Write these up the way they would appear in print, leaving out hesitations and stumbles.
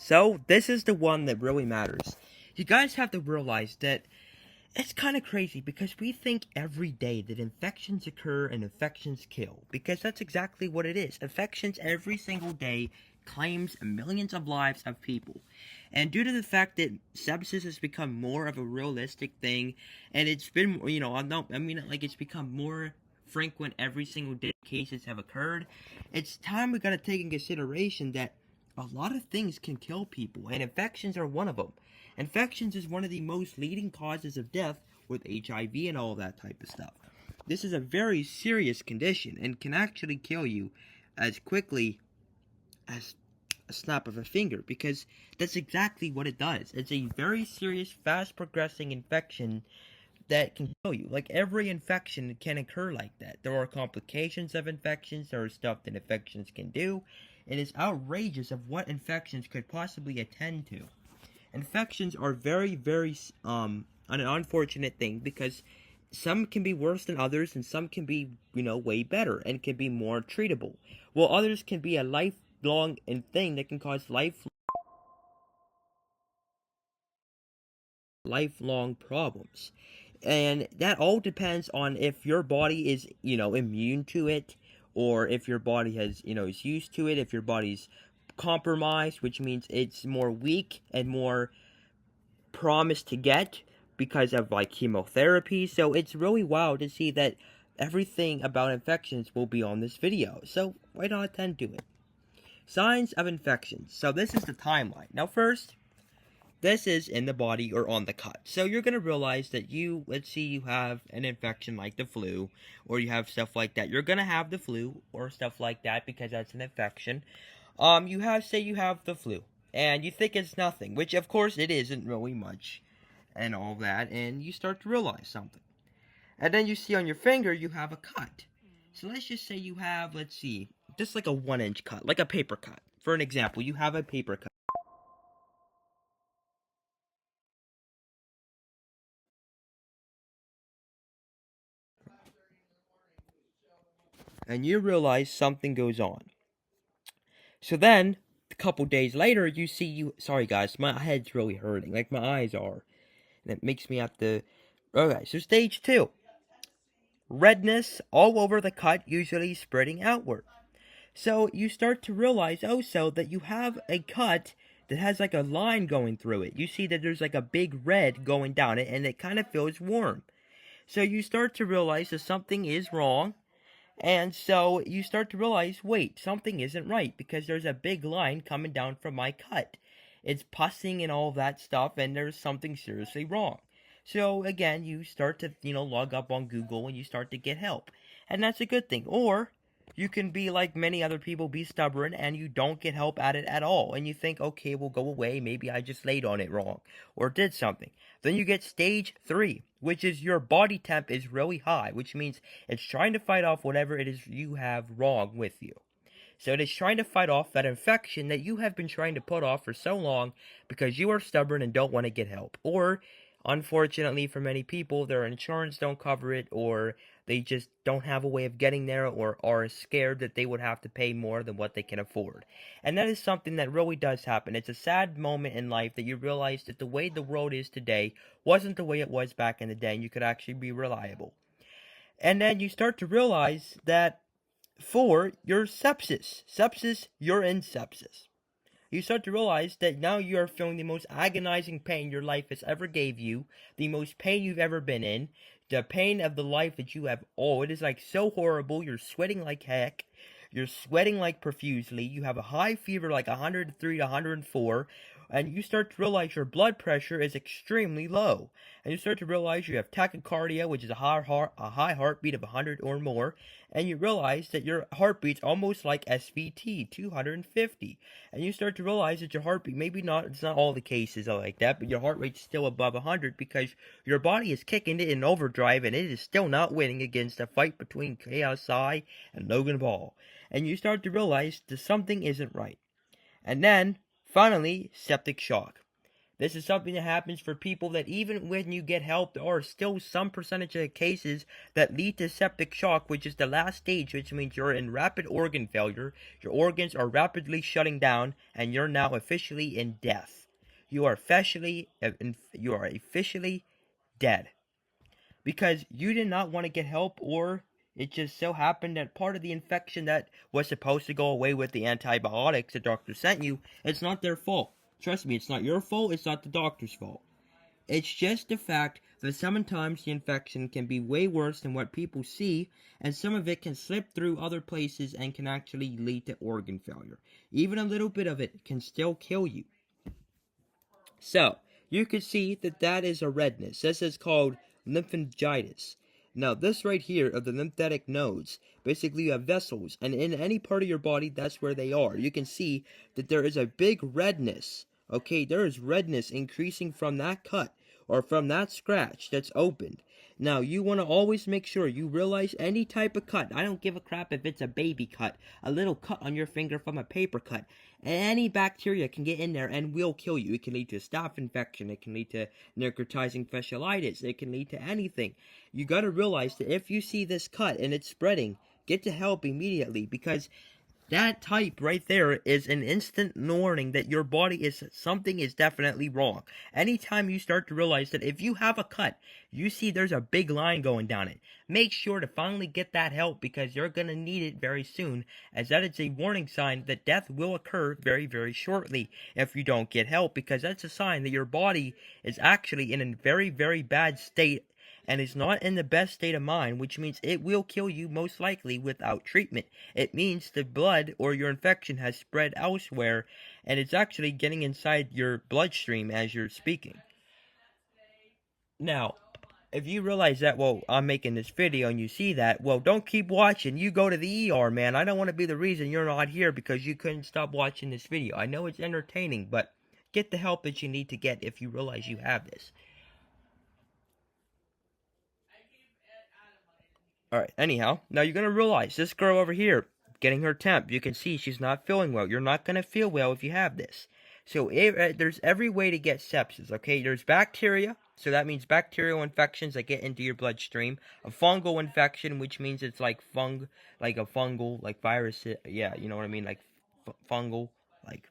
So, this is the one that really matters. You guys have to realize that it's kind of crazy because we think every day that infections occur and infections kill. Because that's exactly what it is. Infections every single day claims millions of lives of people. And due to the fact that sepsis has become more of a realistic thing, and it's been, it's become more frequent every single day cases have occurred, it's time we gotta take in consideration that a lot of things can kill people, and infections are one of them. Infections is one of the most leading causes of death with HIV and all that type of stuff. This is a very serious condition and can actually kill you as quickly as a snap of a finger, because that's exactly what it does. It's a very serious, fast progressing infection that can kill you. Like, every infection can occur like that. There are complications of infections, there are stuff that infections can do. It is outrageous of what infections could possibly attend to. Infections are very, an unfortunate thing because some can be worse than others and some can be, way better and can be more treatable. While others can be a lifelong thing that can cause lifelong problems. And that all depends on if your body is, immune to it, or if your body has, is used to it, if your body's compromised, which means it's more weak and more promised to get because of like chemotherapy. So it's really wild to see that everything about infections will be on this video. So why not attend to it? Signs of infections. So this is the timeline. Now first, this is in the body or on the cut. So you're going to realize that let's see, you have an infection like the flu, or you have stuff like that. You're going to have the flu or stuff like that because that's an infection. You have the flu, and you think it's nothing, which of course it isn't really much, and all that, and you start to realize something. And then you see on your finger you have a cut. So let's just say you have, let's see, just like a 1-inch cut, like a paper cut. For an example, you have a paper cut. And you realize something goes on. So then, a couple days later, sorry guys, my head's really hurting, like my eyes are. And it makes me have to, okay, so stage 2. Redness all over the cut, usually spreading outward. So you start to realize also that you have a cut that has like a line going through it. You see that there's like a big red going down it, and it kind of feels warm. So you start to realize that something is wrong. And so you start to realize, wait, something isn't right because there's a big line coming down from my cut. It's pussing and all that stuff, and there's something seriously wrong. So again, you start to, log up on Google and you start to get help. And that's a good thing. Or you can be like many other people, be stubborn, and you don't get help at it at all. And you think, okay, we'll go away. Maybe I just laid on it wrong or did something. Then you get stage 3, which is your body temp is really high, which means it's trying to fight off whatever it is you have wrong with you. So it is trying to fight off that infection that you have been trying to put off for so long because you are stubborn and don't want to get help. Or, unfortunately for many people, their insurance don't cover it, or they just don't have a way of getting there, or are scared that they would have to pay more than what they can afford. And that is something that really does happen. It's a sad moment in life that you realize that the way the world is today wasn't the way it was back in the day, and you could actually be reliable. And then you start to realize that for your sepsis, you're in sepsis. You start to realize that now you are feeling the most agonizing pain your life has ever gave you, the most pain you've ever been in, the pain of the life that you have. Oh, it is like so horrible. You're sweating like heck. You're sweating like profusely. You have a high fever like 103 to 104. And you start to realize your blood pressure is extremely low. And you start to realize you have tachycardia, which is a high heartbeat of 100 or more. And you realize that your heartbeat's almost like SVT, 250. And you start to realize that your heartbeat, it's not all the cases are like that, but your heart rate's still above 100 because your body is kicking it in overdrive and it is still not winning against a fight between KSI and Logan Paul. And you start to realize that something isn't right. And then, finally, septic shock. This is something that happens for people that even when you get help, there are still some percentage of cases that lead to septic shock, which is the last stage, which means you're in rapid organ failure, your organs are rapidly shutting down, and you're now officially in death. You are officially dead. Because you did not want to get help, or it just so happened that part of the infection that was supposed to go away with the antibiotics the doctor sent you, it's not their fault. Trust me, it's not your fault, it's not the doctor's fault. It's just the fact that sometimes the infection can be way worse than what people see, and some of it can slip through other places and can actually lead to organ failure. Even a little bit of it can still kill you. So, you can see that that is a redness. This is called lymphangitis. Now, this right here are the lymphatic nodes. Basically, you have vessels, and in any part of your body, that's where they are. You can see that there is a big redness. Okay, there is redness increasing from that cut or from that scratch that's opened. Now, you want to always make sure you realize any type of cut. I don't give a crap if it's a baby cut, a little cut on your finger from a paper cut. Any bacteria can get in there and will kill you. It can lead to staph infection. It can lead to necrotizing fasciitis. It can lead to anything. You got to realize that if you see this cut and it's spreading, get to help immediately, because that type right there is an instant warning that your body is something is definitely wrong. Anytime you start to realize that if you have a cut, you see there's a big line going down it, make sure to finally get that help, because you're going to need it very soon, as that is a warning sign that death will occur very, very shortly if you don't get help, because that's a sign that your body is actually in a very, very bad state and is not in the best state of mind, which means it will kill you most likely without treatment. It means the blood or your infection has spread elsewhere, and it's actually getting inside your bloodstream as you're speaking. Now, if you realize that, well, I'm making this video and you see that, well, don't keep watching. You go to the ER, man. I don't want to be the reason you're not here because you couldn't stop watching this video. I know it's entertaining, but get the help that you need to get if you realize you have this. Alright, anyhow, now you're going to realize this girl over here, getting her temp, you can see she's not feeling well. You're not going to feel well if you have this. So there's every way to get sepsis, okay? There's bacteria, so that means bacterial infections that get into your bloodstream. A fungal infection, which means it's like like a fungal, like virus, yeah, you know what I mean? Like fungal, like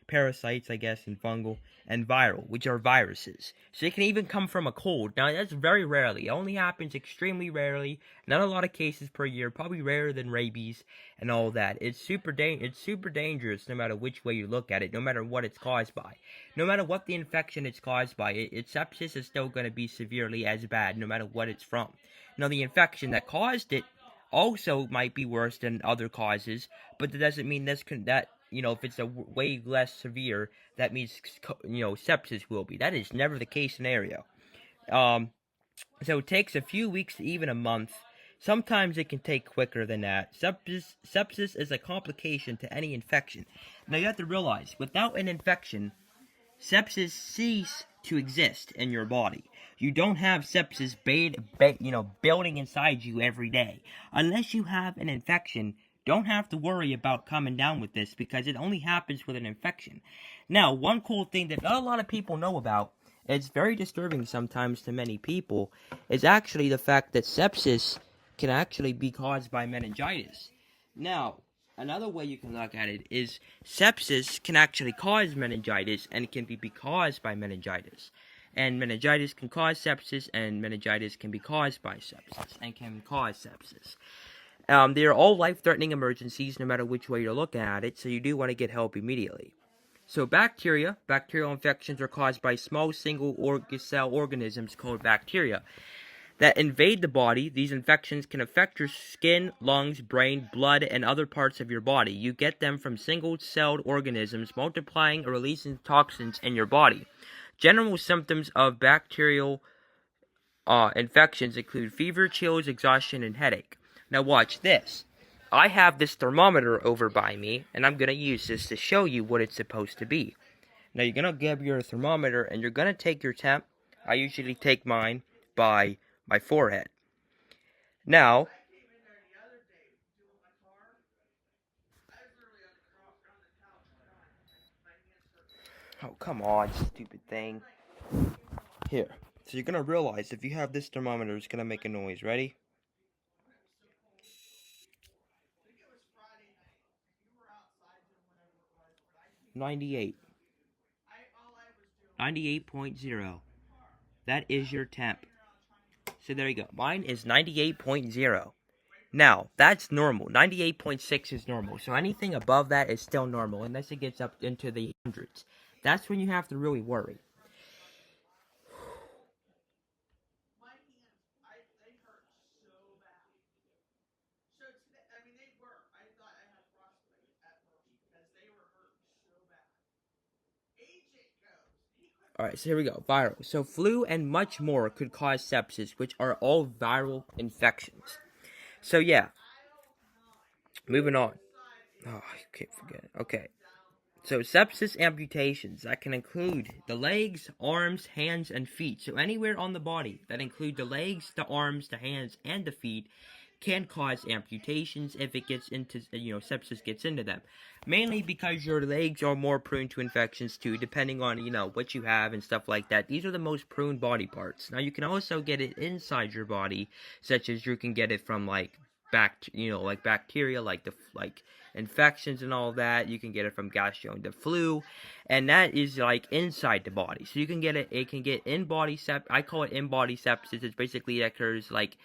parasites, I guess, and fungal, and viral, which are viruses. So it can even come from a cold. Now, that's very rarely. It only happens extremely rarely. Not a lot of cases per year. Probably rarer than rabies and all that. It's super dangerous no matter which way you look at it, no matter what it's caused by. No matter what the infection it's caused by, sepsis is still going to be severely as bad no matter what it's from. Now, the infection that caused it also might be worse than other causes, but that doesn't mean that if it's a way less severe, that means, sepsis will be. That is never the case scenario. So it takes a few weeks to even a month. Sometimes it can take quicker than that. Sepsis is a complication to any infection. Now you have to realize, without an infection, sepsis ceases to exist in your body. You don't have sepsis building inside you every day. Unless you have an infection, don't have to worry about coming down with this, because it only happens with an infection. Now, one cool thing that not a lot of people know about, it's very disturbing sometimes to many people, is actually the fact that sepsis can actually be caused by meningitis. Now, another way you can look at it is sepsis can actually cause meningitis, and it can be caused by meningitis. And meningitis can cause sepsis, and meningitis can be caused by sepsis, and can cause sepsis. They are all life-threatening emergencies, no matter which way you're looking at it, so you do want to get help immediately. So bacterial infections are caused by small single-cell organisms called bacteria that invade the body. These infections can affect your skin, lungs, brain, blood, and other parts of your body. You get them from single-celled organisms multiplying or releasing toxins in your body. General symptoms of bacterial infections include fever, chills, exhaustion, and headache. Now watch this. I have this thermometer over by me, and I'm going to use this to show you what it's supposed to be. Now you're going to grab your thermometer, and you're going to take your temp. I usually take mine by my forehead. Now, Oh, come on, stupid thing. Here. So you're gonna realize if you have this thermometer, it's gonna make a noise. Ready? "98. 98.0. That is your temp. So there you go. Mine is 98.0. Now, that's normal. 98.6 is normal. So anything above that is still normal, unless it gets up into the hundreds. That's when you have to really worry. Alright, so here we go. Viral. So flu and much more could cause sepsis, which are all viral infections. So yeah. Moving on. Oh, I can't forget it. Okay. So sepsis amputations, that can include the legs, arms, hands, and feet. So anywhere on the body that include the legs, the arms, the hands, and the feet can cause amputations if it gets into, sepsis gets into them. Mainly because your legs are more prone to infections too, depending on, what you have and stuff like that. These are the most prone body parts. Now you can also get it inside your body, such as you can get it from like bacteria, like infections and all that. You can get it from the flu, and that is like inside the body. So you can get it can get in-body I call it in-body sepsis. It's basically it occurs like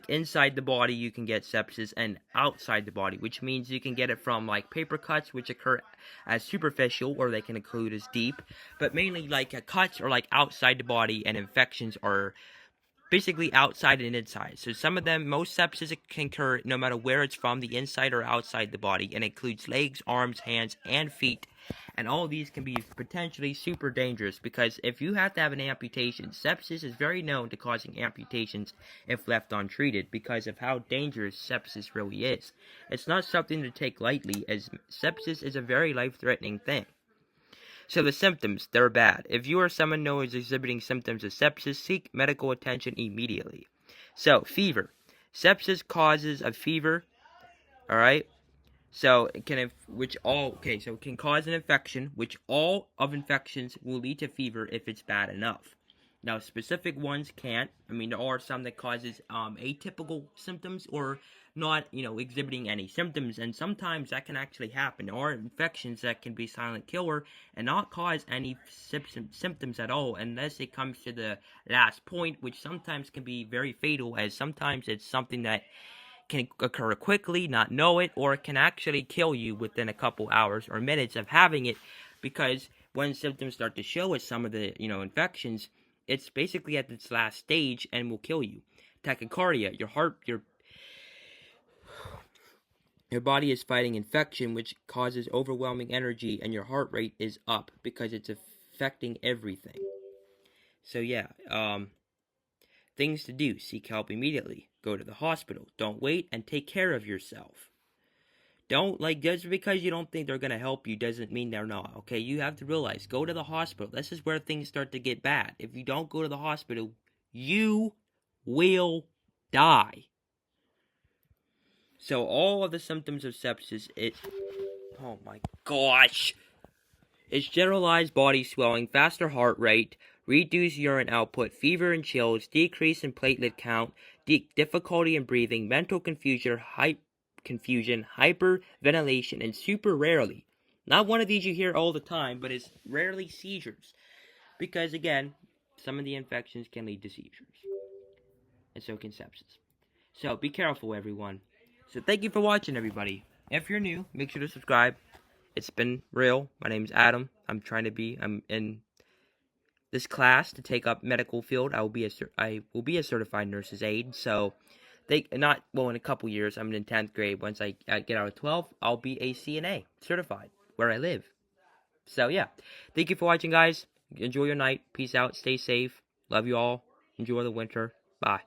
inside the body you can get sepsis, and outside the body, which means you can get it from like paper cuts, which occur as superficial, or they can include as deep, but mainly like cuts are like outside the body, and infections are basically outside and inside. So some of them, most sepsis can occur no matter where it's from, the inside or outside the body, and includes legs, arms, hands, and feet. And all of these can be potentially super dangerous, because if you have to have an amputation, sepsis is very known to causing amputations if left untreated, because of how dangerous sepsis really is. It's not something to take lightly, as sepsis is a very life-threatening thing. So the symptoms, they're bad. If you or someone known is exhibiting symptoms of sepsis, seek medical attention immediately. So, fever. Sepsis causes a fever, alright? So, it can cause an infection, which all of infections will lead to fever if it's bad enough. Now, specific ones can't. There are some that causes atypical symptoms, or not, exhibiting any symptoms, and sometimes that can actually happen. There are infections that can be silent killer and not cause any symptoms at all, unless it comes to the last point, which sometimes can be very fatal, as sometimes it's something that can occur quickly, not know it, or it can actually kill you within a couple hours or minutes of having it, because when symptoms start to show as some of the, infections, it's basically at its last stage and will kill you. Tachycardia, your body is fighting infection, which causes overwhelming energy, and your heart rate is up because it's affecting everything. So yeah, things to do: seek help immediately. Go to the hospital. Don't wait, and take care of yourself. Just because you don't think they're going to help you doesn't mean they're not, okay? You have to realize, go to the hospital. This is where things start to get bad. If you don't go to the hospital, you will die. So all of the symptoms of sepsis, oh my gosh! It's generalized body swelling, faster heart rate, reduced urine output, fever and chills, decrease in platelet count, difficulty in breathing, mental confusion, hyperventilation, and super rarely, not one of these you hear all the time, but it's rarely seizures. Because again, some of the infections can lead to seizures. And so can sepsis. So be careful, everyone. So thank you for watching, everybody. If you're new, make sure to subscribe. It's been real. My name's Adam. I'm in this class to take up medical field. I will be a certified nurse's aide. So in a couple years. I'm in 10th grade. Once I get out of 12, I'll be a CNA certified where I live. So yeah, thank you for watching, guys. Enjoy your night. Peace out. Stay safe. Love you all. Enjoy the winter. Bye.